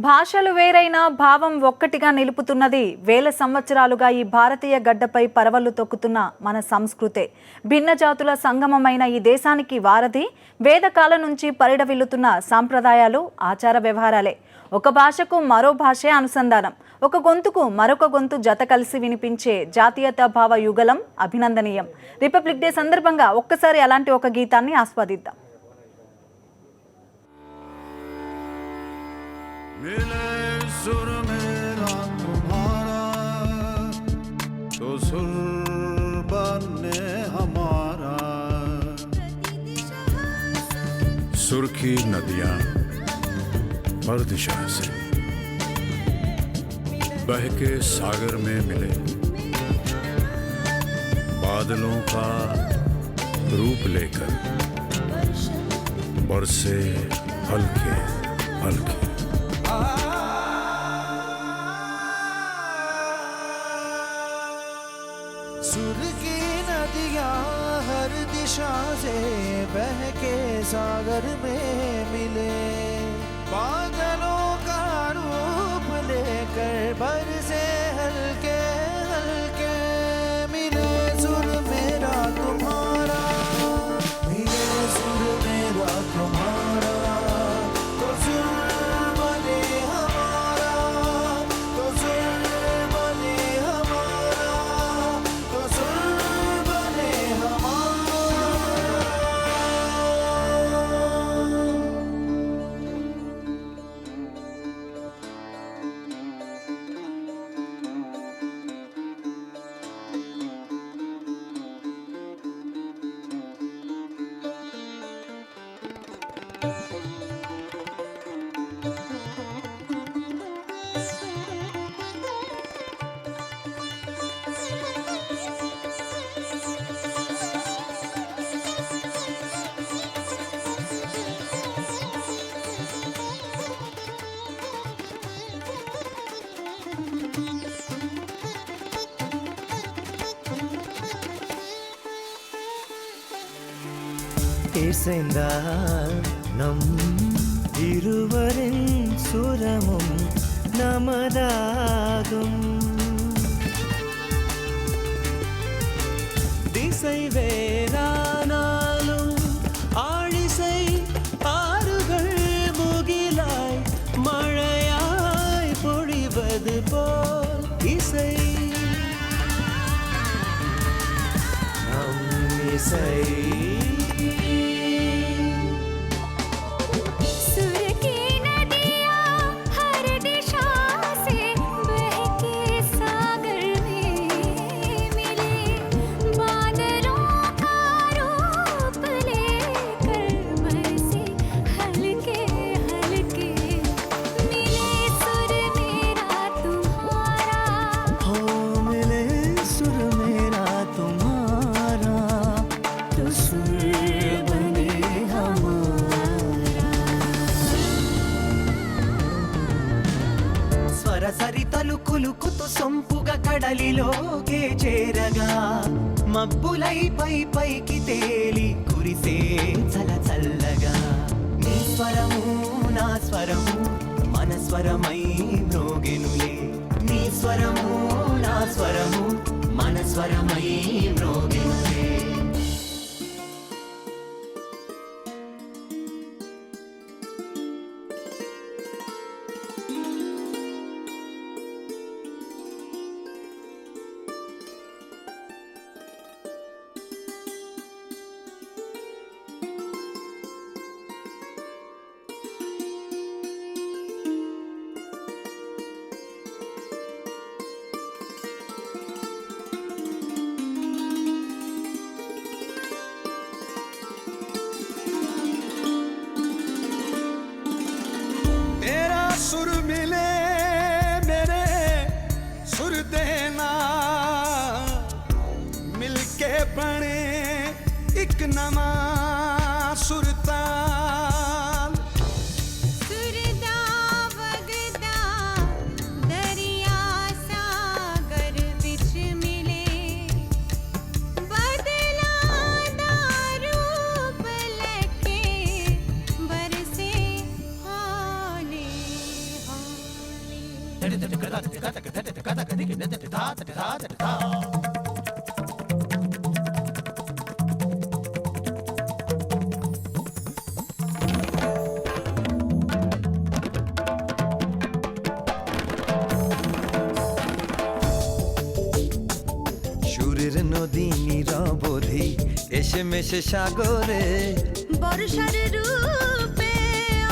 భాషలు వేరైనా భావం ఒక్కటిగా నిలుపుతున్నది వేల సంవత్సరాలుగా ఈ భారతీయ గడ్డపై పరవళ్లు తొక్కుతున్న మన సంస్కృతే. భిన్న జాతుల సంగమమైన ఈ దేశానికి వారధి వేదకాలం నుంచి పరిడవిల్లుతున్న సాంప్రదాయాలు, ఆచార వ్యవహారాలే. ఒక భాషకు మరో భాషే అనుసంధానం, ఒక గొంతుకు మరొక గొంతు జత కలిసి వినిపించే జాతీయతా భావ యుగలం అభినందనీయం. రిపబ్లిక్ డే సందర్భంగా ఒక్కసారి అలాంటి ఒక గీతాన్ని ఆస్వాదిద్దాం. मिले सुर मेरा तुम्हारा तो सुर बने हमारा। सुर की नदियां हर दिशा से बह के सागर में मिले, बादलों का रूप लेकर बरसे हल्के हल्के। सुर की नदियां हर दिशा से बह के सागर में मिले, बादलों का रूप लेकर बरसे हल्के हल्के। मिले सुर मेरा तुम्हारा, मिले सुर मेरा तुम्हारा तो सुर बने हमारा, तो सुर बने हमारा, तो सुर बने हमारा। இசைந்தால் நம் இருவரின் சுரமும் நமதாகும். திசை வேறானாலும் ஆழிசை ஆறுகள் முகிலாய் மழையாய் பொழிவது போல் இசை நம் இசை. సరితలు కులుకుతూ సొంపుగా కడలిలోకే చేరగా, మబ్బులై పైకి తేలి కురిసే చల చల్లగా. నీ స్వరము నా స్వరము మన స్వరమై మ్రోగెనులే, నీ స్వరము నా స్వరము మన స్వరమై మ్రోగెనులే. सुर मिले मेरे सुर देना, मिलके बने एक नवा सुरताल। सुरदा वगदा दरिया सागर बिच मिले, बदला दा रूप लेके बरसे हाले हाँ। সুরের নদী নীরবধি এসে মেশে সাগরে বর্ষার রূপে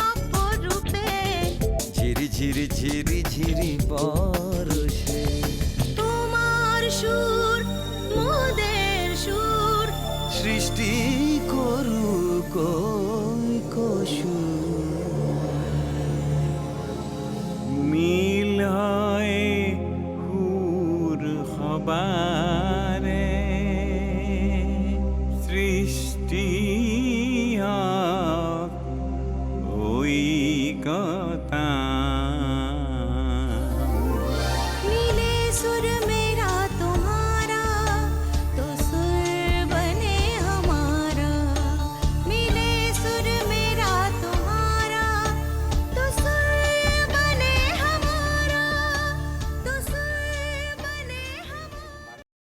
অপরূপে ঝিরি ঝিরি ঝিরি ঝিরি বরষে তোমার সুর মোদের সুর সৃষ্টি করুক